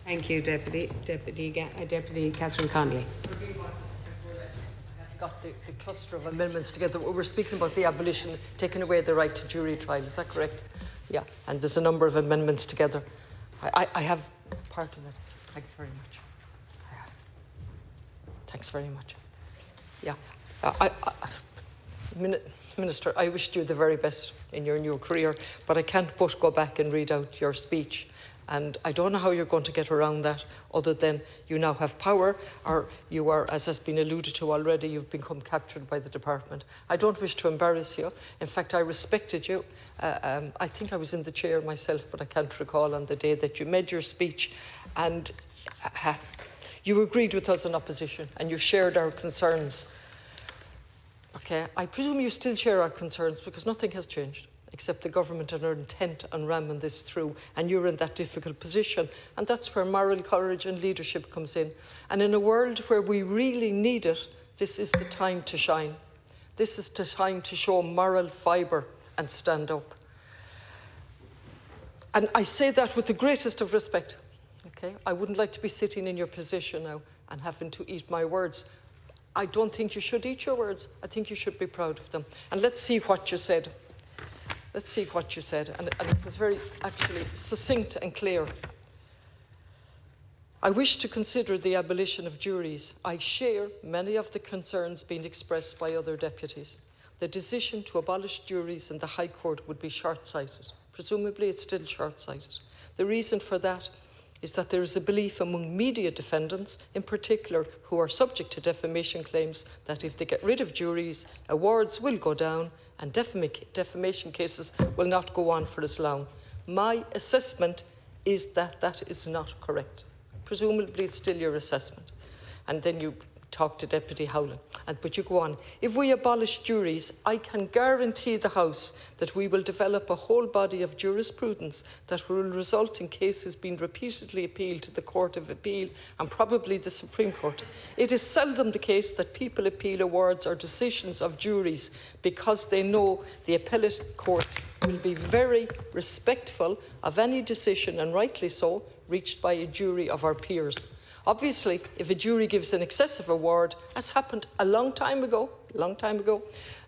Thank you, Deputy Catherine Conley. Got the cluster of amendments together. We're speaking about the abolition, taking away the right to jury trial. Is that correct? Yeah. And there's a number of amendments together. I have part of it. Thanks very much. Thanks very much. Yeah. Minister, I wish you the very best in your new career, but I can't but go back and read out your speech. And I don't know how you're going to get around that, other than you now have power, or you are, as has been alluded to already, you've become captured by the department. I don't wish to embarrass you. In fact, I respected you. I think I was in the chair myself, but I can't recall on the day that you made your speech. And you agreed with us in opposition, and you shared our concerns. Okay, I presume you still share our concerns, because nothing has changed, except the government and are intent on ramming this through, and you're in that difficult position. And that's where moral courage and leadership comes in. And in a world where we really need it, this is the time to shine. This is the time to show moral fibre and stand up. And I say that with the greatest of respect. Okay? I wouldn't like to be sitting in your position now and having to eat my words. I don't think you should eat your words. I think you should be proud of them. And let's see what you said. Let's see what you said. And it was very, actually, succinct and clear. I wish to consider the abolition of juries. I share many of the concerns being expressed by other deputies. The decision to abolish juries in the High Court would be short-sighted. Presumably, it's still short-sighted. The reason for that is that there is a belief among media defendants, in particular, who are subject to defamation claims, that if they get rid of juries, awards will go down and defamation cases will not go on for as long. My assessment is that that is not correct. Presumably, it's still your assessment. And then you talk to Deputy Howlin. But you go on. If we abolish juries, I can guarantee the House that we will develop a whole body of jurisprudence that will result in cases being repeatedly appealed to the Court of Appeal and probably the Supreme Court. It is seldom the case that people appeal awards or decisions of juries because they know the appellate courts will be very respectful of any decision, and rightly so, reached by a jury of our peers. Obviously, if a jury gives an excessive award, as happened a long time ago,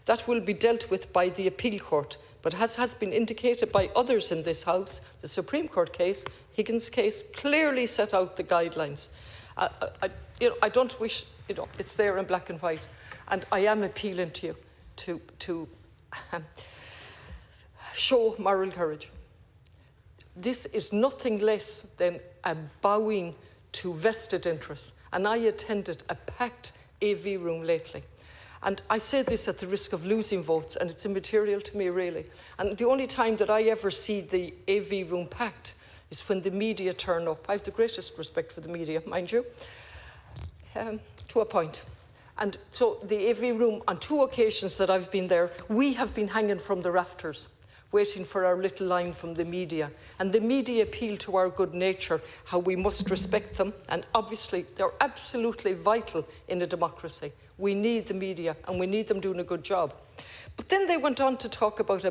that will be dealt with by the appeal court. But as has been indicated by others in this House, the Supreme Court case, Higgins' case, clearly set out the guidelines. I don't wish, it's there in black and white, and I am appealing to you to show moral courage. This is nothing less than a bowing to vested interests. And I attended a packed AV room lately. And I say this at the risk of losing votes, and it's immaterial to me, really. And the only time that I ever see the AV room packed is when the media turn up. I have the greatest respect for the media, mind you, to a point. And so the AV room, on 2 occasions that I've been there, we have been hanging from the rafters, waiting for our little line from the media. And the media appeal to our good nature, how we must respect them. And obviously, they're absolutely vital in a democracy. We need the media, and we need them doing a good job. But then they went on to talk about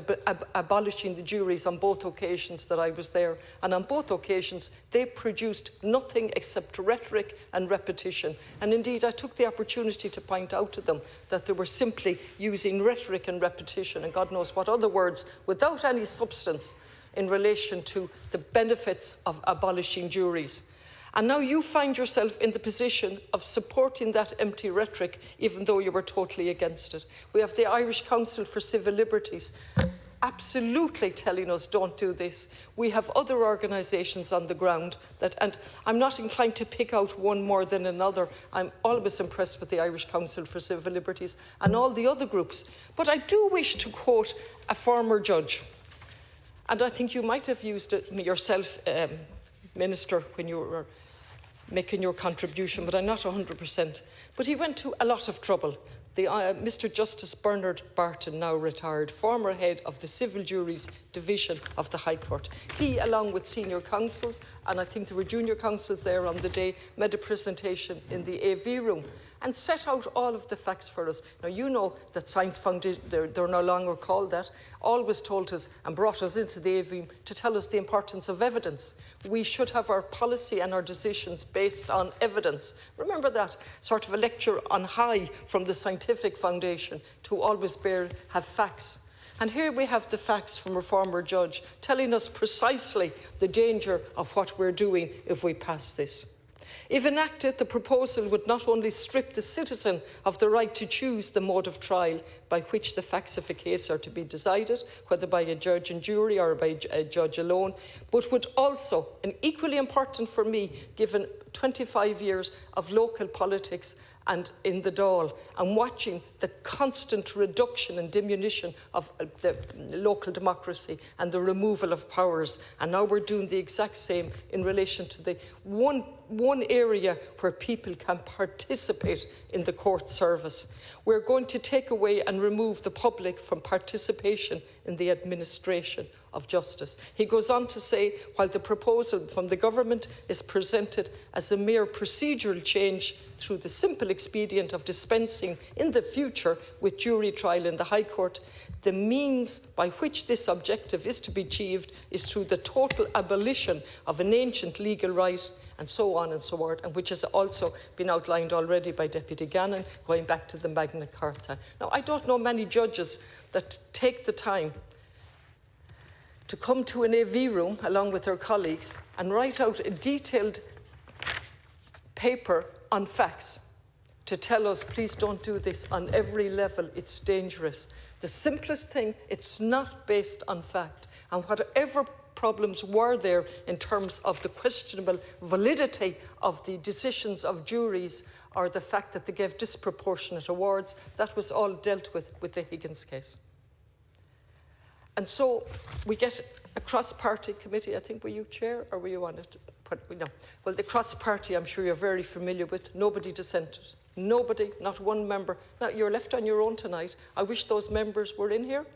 abolishing the juries on both occasions that I was there. And on both occasions, they produced nothing except rhetoric and repetition. And indeed, I took the opportunity to point out to them that they were simply using rhetoric and repetition, and God knows what other words, without any substance in relation to the benefits of abolishing juries. And now you find yourself in the position of supporting that empty rhetoric, even though you were totally against it. We have the Irish Council for Civil Liberties absolutely telling us don't do this. We have other organisations on the ground that, and I'm not inclined to pick out one more than another. I'm always impressed with the Irish Council for Civil Liberties and all the other groups. But I do wish to quote a former judge, and I think you might have used it yourself, Minister, when you were making your contribution, but I'm not 100%. But he went to a lot of trouble. Mr. Justice Bernard Barton, now retired, former head of the Civil Juries Division of the High Court. He, along with senior counsels, and I think there were junior counsels there on the day, made a presentation in the AV room. and set out all of the facts for us. Now, you know that Science Foundation, they're no longer called that, always told us and brought us into the AV to tell us the importance of evidence. We should have our policy and our decisions based on evidence. Remember that, sort of a lecture on high from the Scientific Foundation to always have facts. And here we have the facts from a former judge telling us precisely the danger of what we're doing if we pass this. If enacted, the proposal would not only strip the citizen of the right to choose the mode of trial by which the facts of a case are to be decided, whether by a judge and jury or by a judge alone, but would also, and equally important for me, given 25 years of local politics and in the Dáil, and watching the constant reduction and diminution of the local democracy and the removal of powers. And now we're doing the exact same in relation to the one area where people can participate in the court service. We're going to take away and remove the public from participation in the administration of justice. He goes on to say, while the proposal from the government is presented as a mere procedural change through the simple expedient of dispensing in the future with jury trial in the High Court, the means by which this objective is to be achieved is through the total abolition of an ancient legal right, and so on and so on, and which has also been outlined already by Deputy Gannon, going back to the Magna Carta. Now, I don't know many judges that take the time to come to an AV room along with their colleagues and write out a detailed paper on facts to tell us, please don't do this on every level, it's dangerous. The simplest thing, it's not based on fact. And whatever problems were there in terms of the questionable validity of the decisions of juries or the fact that they gave disproportionate awards, that was all dealt with the Higgins case. And so we get a cross-party committee. I think, were you chair or were you on it? No. Well, the cross-party, I'm sure you're very familiar with. Nobody dissented. Nobody, not one member. Now, you're left on your own tonight. I wish those members were in here,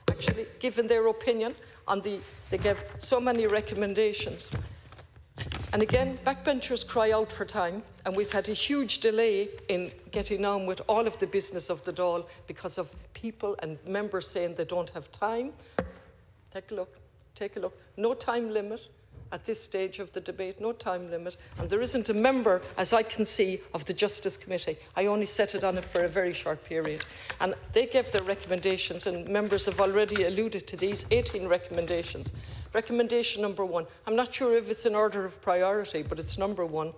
actually, given their opinion on they gave so many recommendations. And again, backbenchers cry out for time, and we've had a huge delay in getting on with all of the business of the Dáil because of people and members saying they don't have time. Take a look, take a look. No time limit at this stage of the debate, no time limit. And there isn't a member, as I can see, of the Justice Committee. I only set it on it for a very short period. And they gave their recommendations, and members have already alluded to these, 18 recommendations. Recommendation number 1, I'm not sure if it's in order of priority, but it's number 1.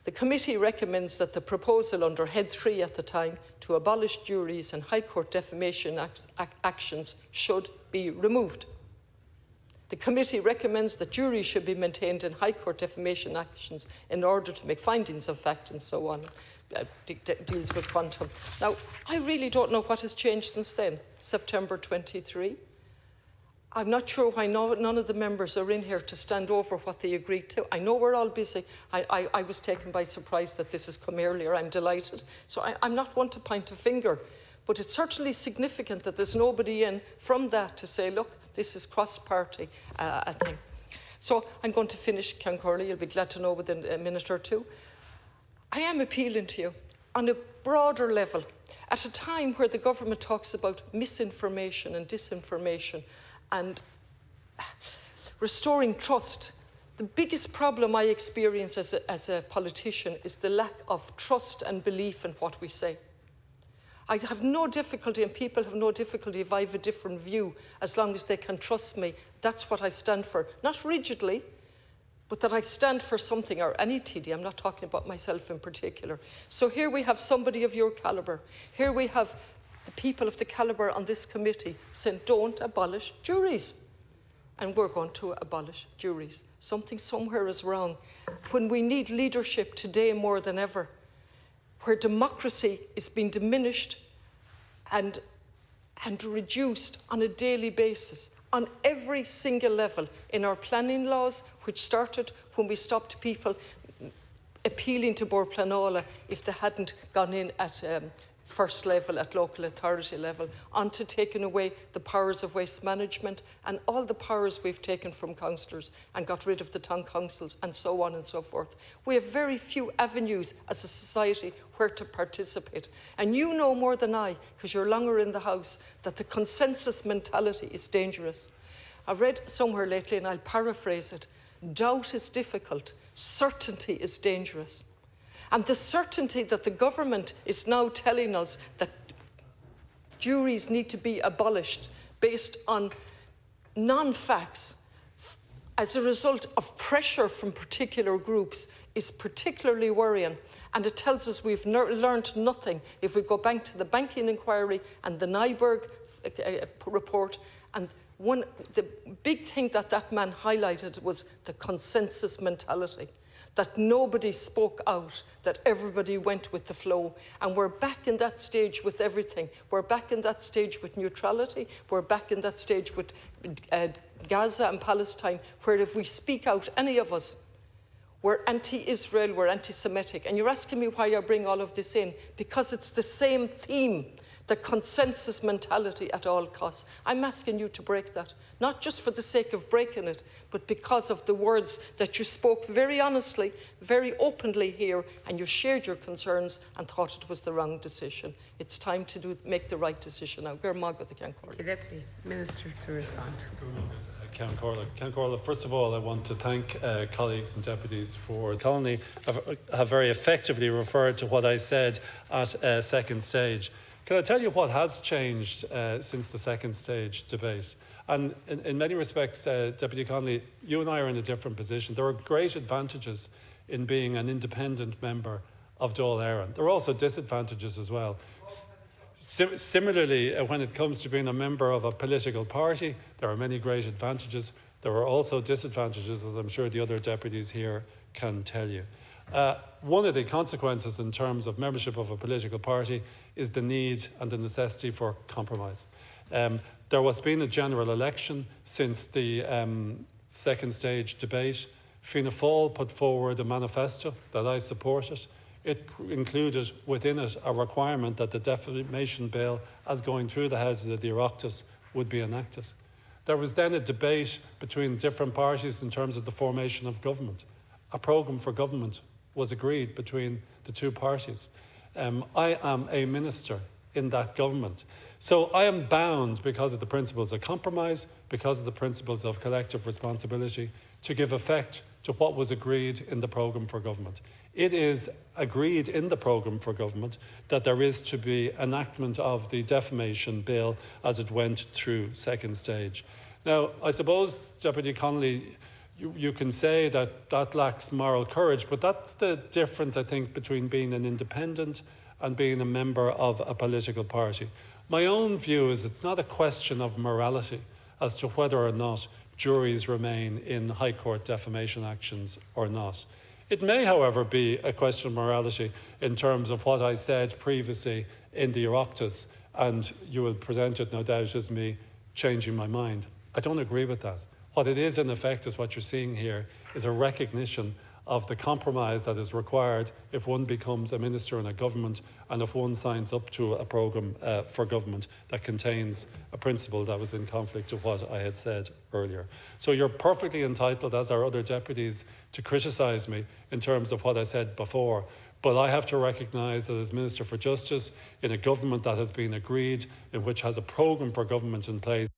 The committee recommends that the proposal under Head 3 at the time to abolish juries and High Court defamation actions should be removed. The committee recommends that juries should be maintained in High Court defamation actions in order to make findings of fact and so on. Deals with quantum. Now, I really don't know what has changed since then, September 23. I'm not sure why none of the members are in here to stand over what they agreed to. I know we're all busy. I was taken by surprise that this has come earlier. I'm delighted. So I'm not one to point a finger. But it's certainly significant that there's nobody in from that to say, look, this is cross-party thing. So I'm going to finish, Count Corley. You'll be glad to know within a minute or two. I am appealing to you on a broader level. At a time where the government talks about misinformation and disinformation and restoring trust, the biggest problem I experience as a politician is the lack of trust and belief in what we say. I have no difficulty, and people have no difficulty if I have a different view, as long as they can trust me. That's what I stand for. Not rigidly, but that I stand for something, or any TD. I'm not talking about myself in particular. So here we have somebody of your calibre. Here we have the people of the calibre on this committee saying, don't abolish juries. And we're going to abolish juries. Something somewhere is wrong. When we need leadership today more than ever, where democracy is being diminished and reduced on a daily basis, on every single level, in our planning laws, which started when we stopped people appealing to Bord Pleanála if they hadn't gone in at first level at local authority level, onto taking away the powers of waste management and all the powers we've taken from councillors and got rid of the town councils and so on and so forth. We have very few avenues as a society where to participate. And you know more than I, because you're longer in the House, that the consensus mentality is dangerous. I read somewhere lately, and I'll paraphrase it, doubt is difficult, certainty is dangerous. And the certainty that the government is now telling us that juries need to be abolished based on non-facts as a result of pressure from particular groups is particularly worrying. And it tells us we've learned nothing if we go back to the banking inquiry and the Nyberg report. And the big thing that man highlighted was the consensus mentality, that nobody spoke out, that everybody went with the flow. And we're back in that stage with everything. We're back in that stage with neutrality. We're back in that stage with Gaza and Palestine, where if we speak out, any of us, we're anti-Israel, we're anti-Semitic. And you're asking me why I bring all of this in, because it's the same theme, the consensus mentality at all costs. I'm asking you to break that, not just for the sake of breaking it, but because of the words that you spoke very honestly, very openly here, and you shared your concerns and thought it was the wrong decision. It's time to make the right decision now. The Deputy Minister to respond. Count Corla, first of all, I want to thank colleagues and deputies for Colony have very effectively referred to what I said at second stage. Can I tell you what has changed since the second stage debate? And in many respects, Deputy Connolly, you and I are in a different position. There are great advantages in being an independent member of Dáil Éireann. There are also disadvantages as well. Similarly, when it comes to being a member of a political party, there are many great advantages. There are also disadvantages, as I'm sure the other deputies here can tell you. One of the consequences in terms of membership of a political party is the need and the necessity for compromise. There has been a general election since the second stage debate. Fianna Fáil put forward a manifesto that I supported. It included within it a requirement that the Defamation Bill, as going through the Houses of the Oireachtas, would be enacted. There was then a debate between different parties in terms of the formation of government. A programme for government was agreed between the two parties. I am a minister in that government. So I am bound, because of the principles of compromise, because of the principles of collective responsibility, to give effect to what was agreed in the programme for government. It is agreed in the programme for government that there is to be enactment of the Defamation Bill as it went through second stage. Now, I suppose, Deputy Connolly, you can say that that lacks moral courage, but that's the difference, I think, between being an independent and being a member of a political party. My own view is it's not a question of morality as to whether or not juries remain in High Court defamation actions or not. It may, however, be a question of morality in terms of what I said previously in the Oireachtas, and you will present it, no doubt, as me changing my mind. I don't agree with that. What it is, in effect, is what you're seeing here is a recognition of the compromise that is required if one becomes a minister in a government and if one signs up to a programme for government that contains a principle that was in conflict to what I had said earlier. So you're perfectly entitled, as are other deputies, to criticise me in terms of what I said before. But I have to recognise that as Minister for Justice, in a government that has been agreed, in which has a programme for government in place,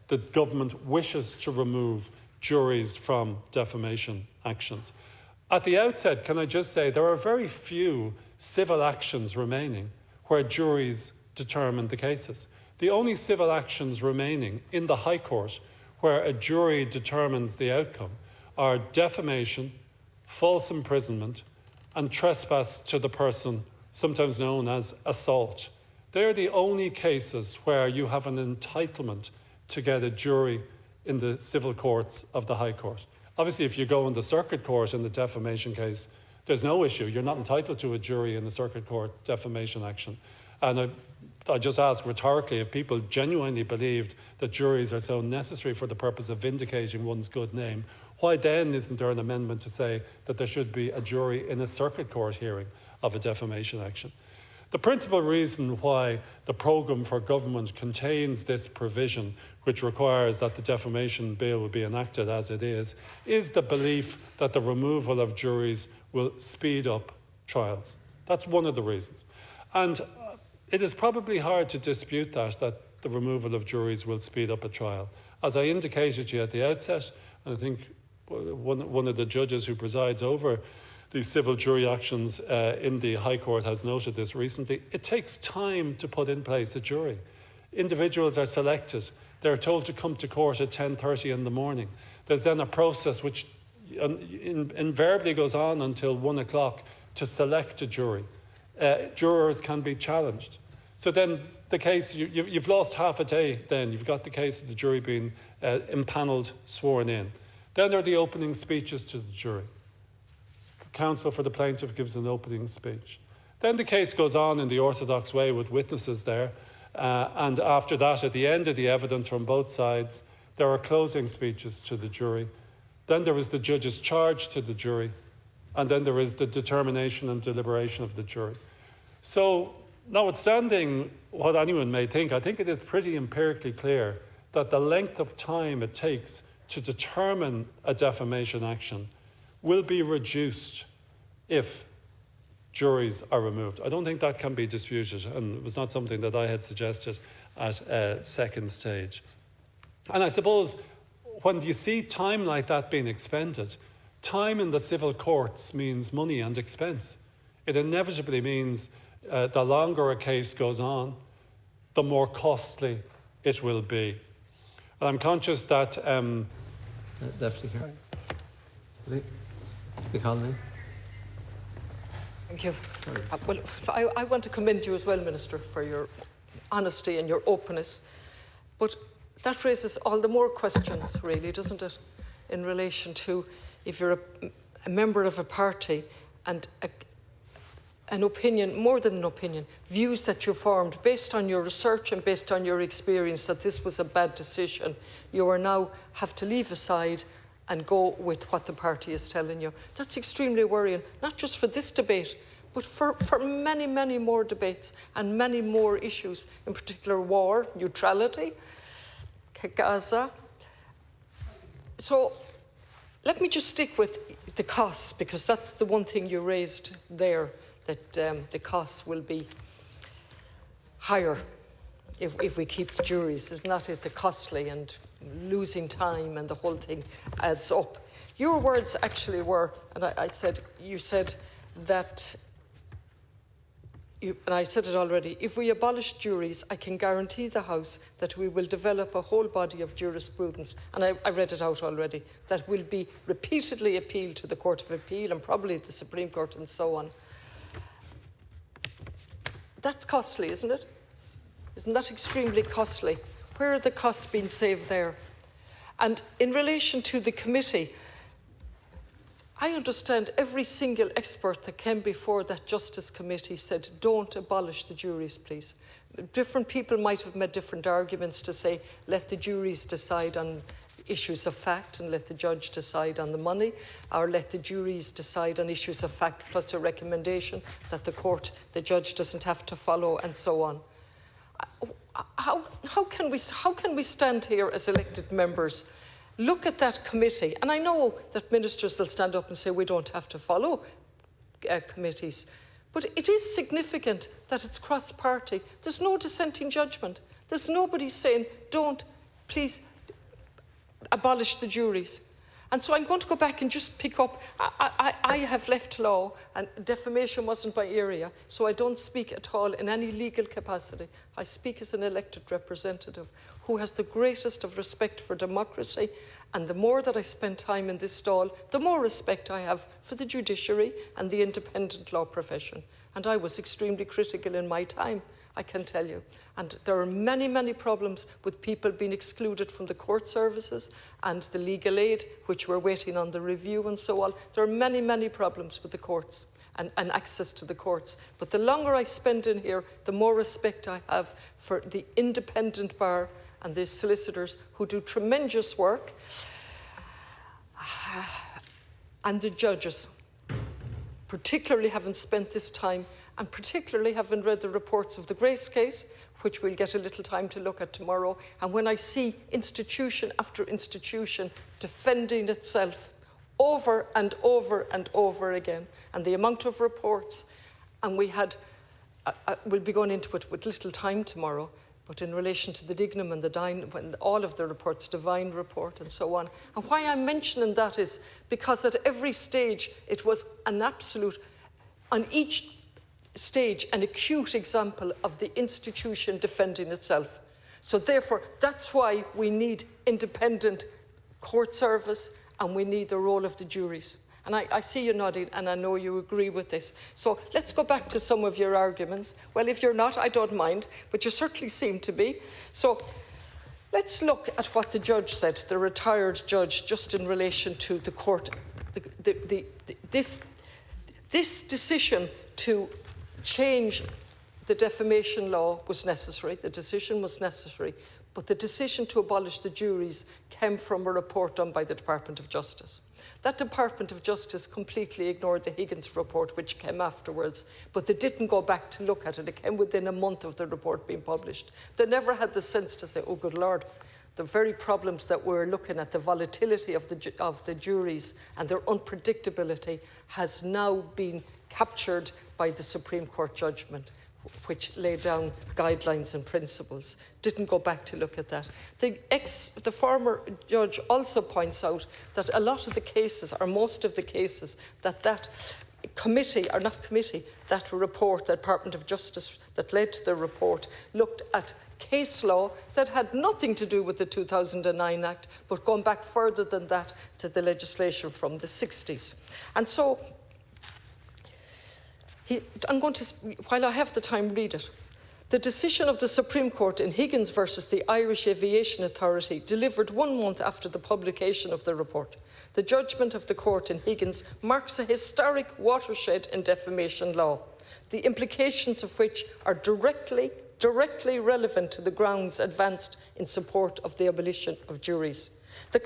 the government wishes to remove juries from defamation actions. At the outset, can I just say there are very few civil actions remaining where juries determine the cases. The only civil actions remaining in the High Court where a jury determines the outcome are defamation, false imprisonment, and trespass to the person, sometimes known as assault. They're the only cases where you have an entitlement to get a jury in the civil courts of the High Court. Obviously, if you go in the Circuit Court in the defamation case, there's no issue. You're not entitled to a jury in the Circuit Court defamation action. And I just ask rhetorically, if people genuinely believed that juries are so necessary for the purpose of vindicating one's good name, why then isn't there an amendment to say that there should be a jury in a circuit court hearing of a defamation action? The principal reason why the programme for government contains this provision, which requires that the defamation bill will be enacted as it is the belief that the removal of juries will speed up trials. That's one of the reasons. And it is probably hard to dispute that the removal of juries will speed up a trial. As I indicated to you at the outset, and I think one of the judges who presides over these civil jury actions in the High Court has noted this recently, it takes time to put in place a jury. Individuals are selected. They're told to come to court at 10:30 in the morning. There's then a process which invariably goes on until 1 o'clock to select a jury. Jurors can be challenged. So then the case, you've lost half a day then. You've got the case of the jury being impanelled, sworn in. Then there are the opening speeches to the jury. Counsel for the plaintiff gives an opening speech. Then the case goes on in the orthodox way with witnesses there. And after that, at the end of the evidence from both sides, there are closing speeches to the jury. Then there is the judge's charge to the jury. And then there is the determination and deliberation of the jury. So, notwithstanding what anyone may think, I think it is pretty empirically clear that the length of time it takes to determine a defamation action will be reduced if juries are removed. I don't think that can be disputed, and it was not something that I had suggested at a second stage. And I suppose when you see time like that being expended, time in the civil courts means money and expense. It inevitably means the longer a case goes on, the more costly it will be. And I'm conscious that... Deputy here. Conley. Thank you. Well, I want to commend you as well, Minister, for your honesty and your openness. But that raises all the more questions, really, doesn't it, in relation to if you're a member of a party and an opinion, more than an opinion, views that you formed based on your research and based on your experience that this was a bad decision, you are now have to leave aside and go with what the party is telling you. That's extremely worrying, not just for this debate, but for many, many more debates and many more issues, in particular war, neutrality, Gaza. So let me just stick with the costs, because that's the one thing you raised there, that the costs will be higher if we keep the juries. Isn't that it? The costly and losing time and the whole thing adds up. Your words actually were, and you said that, and I said it already, if we abolish juries, I can guarantee the House that we will develop a whole body of jurisprudence, and I read it out already, that will be repeatedly appealed to the Court of Appeal and probably the Supreme Court and so on. That's costly, isn't it? Isn't that extremely costly? Where are the costs being saved there? And in relation to the committee, I understand every single expert that came before that Justice Committee said, don't abolish the juries, please. Different people might have made different arguments to say, let the juries decide on issues of fact and let the judge decide on the money, or let the juries decide on issues of fact plus a recommendation that the judge doesn't have to follow, and so on. How can we stand here as elected members, look at that committee, and I know that ministers will stand up and say we don't have to follow committees, but it is significant that it's cross-party. There's no dissenting judgment. There's nobody saying, don't, please, abolish the juries. And so I'm going to go back and just pick up, I have left law, and defamation wasn't my area, so I don't speak at all in any legal capacity. I speak as an elected representative who has the greatest of respect for democracy, and the more that I spend time in this stall, the more respect I have for the judiciary and the independent law profession. And I was extremely critical in my time, I can tell you. And there are many, many problems with people being excluded from the court services and the legal aid, which we're waiting on the review and so on. There are many, many problems with the courts. and access to the courts. But the longer I spend in here, the more respect I have for the independent bar and the solicitors who do tremendous work, and the judges, particularly having spent this time and particularly having read the reports of the Grace case, which we'll get a little time to look at tomorrow. And when I see institution after institution defending itself over and over and over again, and the amount of reports, and we had, we'll be going into it with little time tomorrow, but in relation to the Dignam and the Dine, all of the reports, Divine report and so on. And why I'm mentioning that is because at every stage it was an absolute, on each stage, an acute example of the institution defending itself. So therefore, that's why we need independent court service and we need the role of the juries. And I see you nodding, and I know you agree with this. So let's go back to some of your arguments. Well, if you're not, I don't mind, but you certainly seem to be. So let's look at what the judge said, the retired judge, just in relation to the court. This decision to change the defamation law was necessary. The decision was necessary. But the decision to abolish the juries came from a report done by the Department of Justice. That Department of Justice completely ignored the Higgins report, which came afterwards, but they didn't go back to look at it. It came within a month of the report being published. They never had the sense to say, oh, good Lord, the very problems that we're looking at, the volatility of the juries and their unpredictability, has now been captured by the Supreme Court judgment, which laid down guidelines and principles. Didn't go back to look at that. The former judge also points out that a lot of the cases, or most of the cases, that committee, or not committee, that report, the Department of Justice that led to the report, looked at case law that had nothing to do with the 2009 Act, but gone back further than that to the legislation from the 60s. And so, I'm going to, while I have the time, read it. The decision of the Supreme Court in Higgins versus the Irish Aviation Authority, delivered 1 month after the publication of the report. The judgment of the court in Higgins marks a historic watershed in defamation law, the implications of which are directly relevant to the grounds advanced in support of the abolition of juries. The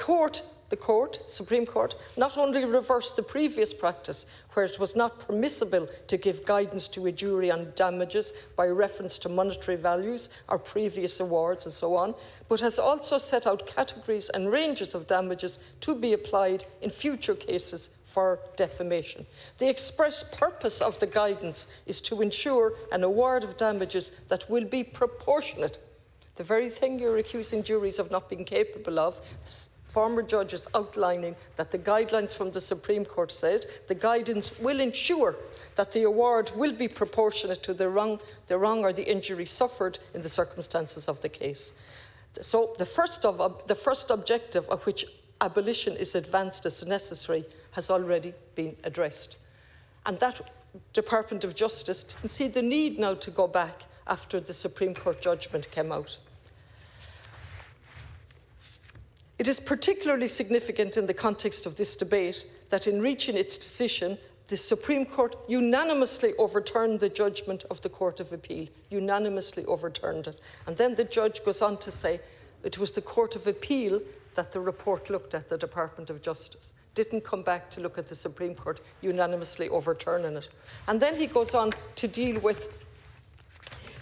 Supreme Court, not only reversed the previous practice where it was not permissible to give guidance to a jury on damages by reference to monetary values or previous awards and so on, but has also set out categories and ranges of damages to be applied in future cases for defamation. The express purpose of the guidance is to ensure an award of damages that will be proportionate. The very thing you're accusing juries of not being capable of. Former judges outlining that the guidelines from the Supreme Court said the guidance will ensure that the award will be proportionate to the wrong or the injury suffered in the circumstances of the case. So the first objective of which abolition is advanced as necessary has already been addressed. And that Department of Justice didn't see the need now to go back after the Supreme Court judgment came out. It is particularly significant in the context of this debate that in reaching its decision, the Supreme Court unanimously overturned the judgment of the Court of Appeal, unanimously overturned it. And then the judge goes on to say it was the Court of Appeal that the report looked at, the Department of Justice. Didn't come back to look at the Supreme Court unanimously overturning it. And then he goes on to deal with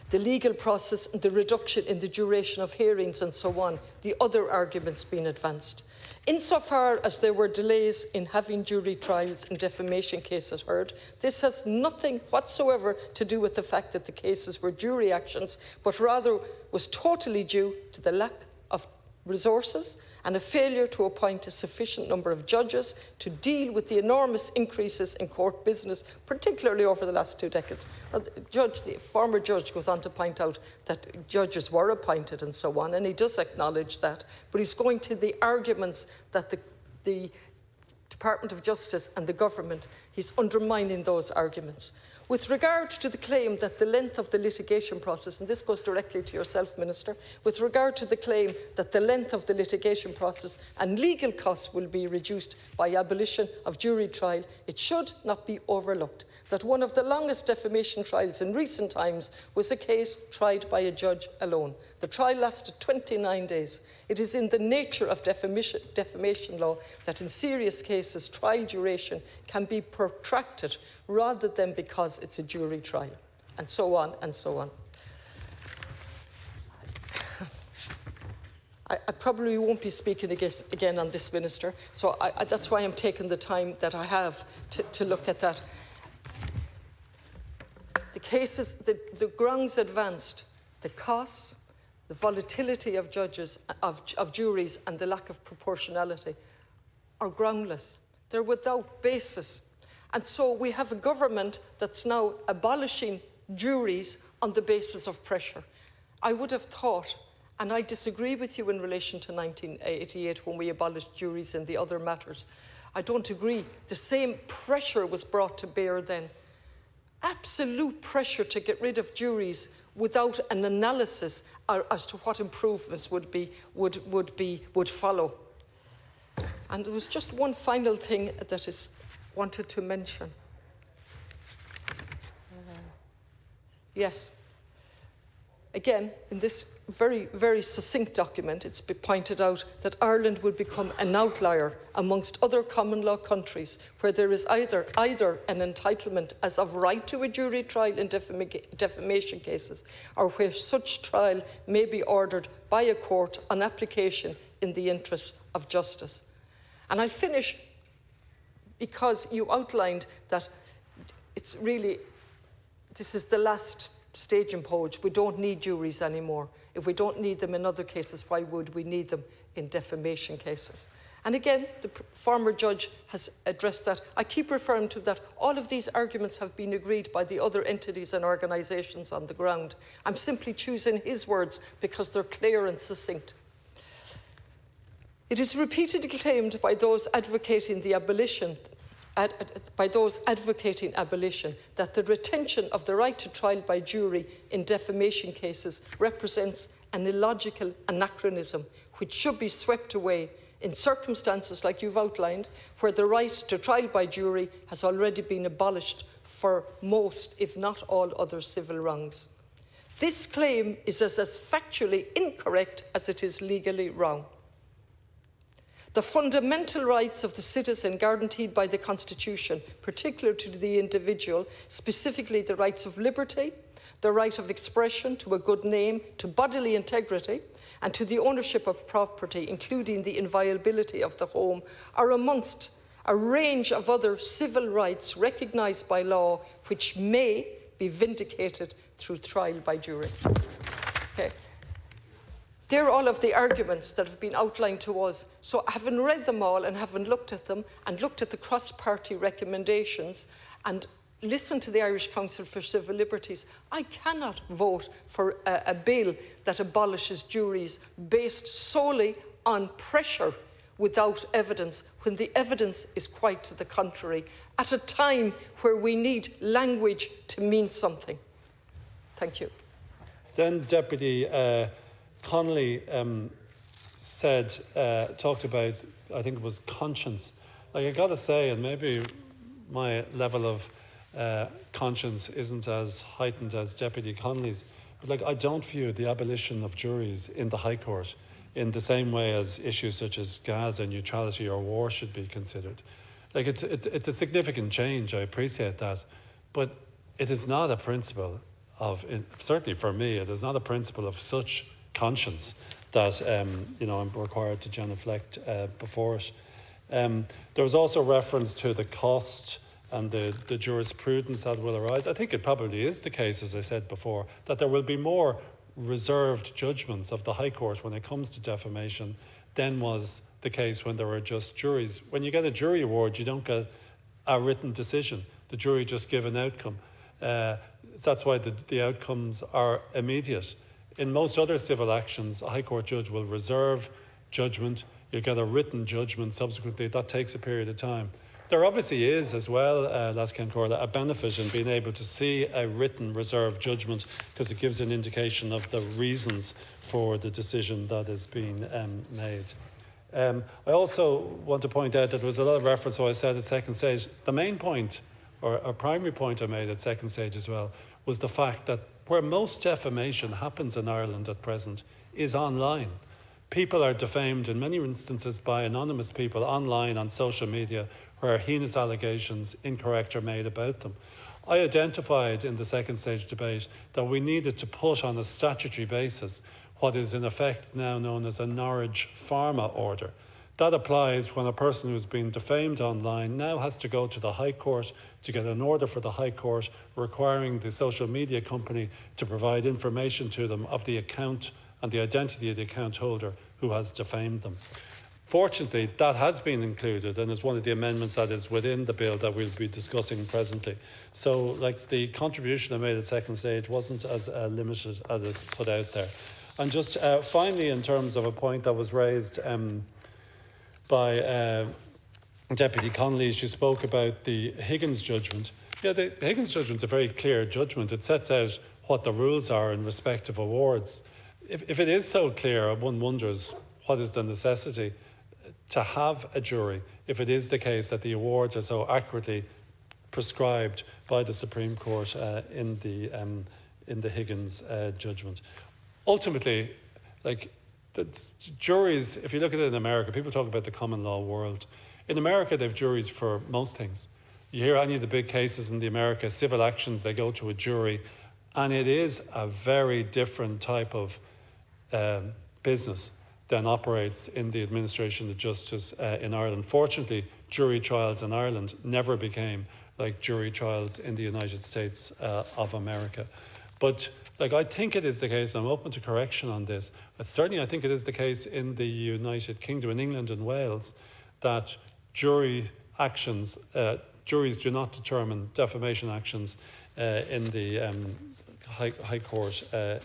the legal process and the reduction in the duration of hearings and so on, the other arguments being advanced. Insofar as there were delays in having jury trials and defamation cases heard, this has nothing whatsoever to do with the fact that the cases were jury actions, but rather was totally due to the lack of resources and a failure to appoint a sufficient number of judges to deal with the enormous increases in court business, particularly over the last 2 decades. Now, the former judge goes on to point out that judges were appointed and so on, and he does acknowledge that, but he's going to the arguments that the Department of Justice and the government, he's undermining those arguments. With regard to the claim that the length of the litigation process, and this goes directly to yourself, Minister, with regard to the claim that the length of the litigation process and legal costs will be reduced by abolition of jury trial, it should not be overlooked that one of the longest defamation trials in recent times was a case tried by a judge alone. The trial lasted 29 days. It is in the nature of defamation law that in serious cases trial duration can be protracted rather than because it's a jury trial, and so on and so on. I probably won't be speaking again on this, Minister, so that's why I'm taking the time that I have to look at that. The cases, the grounds advanced, the costs, the volatility of judges, of juries, and the lack of proportionality are groundless. They're without basis. And so we have a government that's now abolishing juries on the basis of pressure. I would have thought, and I disagree with you in relation to 1988 when we abolished juries in the other matters. I don't agree. The same pressure was brought to bear then. Absolute pressure to get rid of juries without an analysis as to what improvements would follow. And there was just one final thing that is wanted to mention. Yes. Again, in this very, very succinct document, it's been pointed out that Ireland would become an outlier amongst other common law countries where there is either an entitlement as of right to a jury trial in defamation cases, or where such trial may be ordered by a court on application in the interests of justice. And I'll finish because you outlined that it's really, this is the last stage in Poge. We don't need juries anymore. If we don't need them in other cases, why would we need them in defamation cases? And again, the former judge has addressed that. I keep referring to that. All of these arguments have been agreed by the other entities and organisations on the ground. I'm simply choosing his words because they're clear and succinct. It is repeatedly claimed by those advocating abolition that the retention of the right to trial by jury in defamation cases represents an illogical anachronism which should be swept away in circumstances like you've outlined, where the right to trial by jury has already been abolished for most, if not all, other civil wrongs. This claim is as factually incorrect as it is legally wrong. The fundamental rights of the citizen guaranteed by the Constitution, particularly to the individual, specifically the rights of liberty, the right of expression, to a good name, to bodily integrity, and to the ownership of property, including the inviolability of the home, are amongst a range of other civil rights recognised by law which may be vindicated through trial by jury. Okay. They're all of the arguments that have been outlined to us. So having read them all and having looked at them and looked at the cross-party recommendations and listened to the Irish Council for Civil Liberties, I cannot vote for a bill that abolishes juries based solely on pressure without evidence, when the evidence is quite to the contrary, at a time where we need language to mean something. Thank you. Then Deputy Connolly talked about, I think it was conscience. Like, I got to say, and maybe my level of conscience isn't as heightened as Deputy Connolly's, but like, I don't view the abolition of juries in the High Court in the same way as issues such as Gaza, neutrality or war should be considered. Like, it's a significant change, I appreciate that, but it is not a principle of, certainly for me, it is not a principle of such conscience that I'm required to genuflect before it. There was also reference to the cost and the jurisprudence that will arise. I think it probably is the case, as I said before, that there will be more reserved judgments of the High Court when it comes to defamation than was the case when there were just juries. When you get a jury award, you don't get a written decision. The jury just give an outcome. That's why the outcomes are immediate. In most other civil actions, a High Court judge will reserve judgment. You get a written judgment subsequently. That takes a period of time. there obviously is as well, Lascan Corla, a benefit in being able to see a written reserved judgment because it gives an indication of the reasons for the decision that is being made. I also want to point out that there was a lot of reference to what I said at second stage. The main point, or a primary point I made at second stage as well, was the fact that where most defamation happens in Ireland at present is online. People are defamed in many instances by anonymous people online on social media where heinous allegations, incorrect, are made about them. I identified in the second stage debate that we needed to put on a statutory basis what is in effect now known as a Norwich Pharma order. That applies when a person who's been defamed online now has to go to the High Court to get an order for the High Court requiring the social media company to provide information to them of the account and the identity of the account holder who has defamed them. Fortunately, that has been included and is one of the amendments that is within the bill that we'll be discussing presently. So, like, the contribution I made at second stage wasn't as limited as is put out there. And just finally, in terms of a point that was raised by Deputy Connolly, she spoke about the Higgins judgment. Yeah, the Higgins judgment is a very clear judgment. It sets out what the rules are in respect of awards. If it is so clear, one wonders what is the necessity to have a jury if it is the case that the awards are so accurately prescribed by the Supreme Court in the Higgins judgment. Ultimately, like, the juries, if you look at it in America, people talk about the common law world. In America, they have juries for most things. You hear any of the big cases in the America, civil actions, they go to a jury, and it is a very different type of business than operates in the administration of justice in Ireland. Fortunately, jury trials in Ireland never became like jury trials in the United States of America. But like, I think it is the case, and I'm open to correction on this, but certainly I think it is the case in the United Kingdom, in England and Wales, that jury actions, juries do not determine defamation actions in the High Court in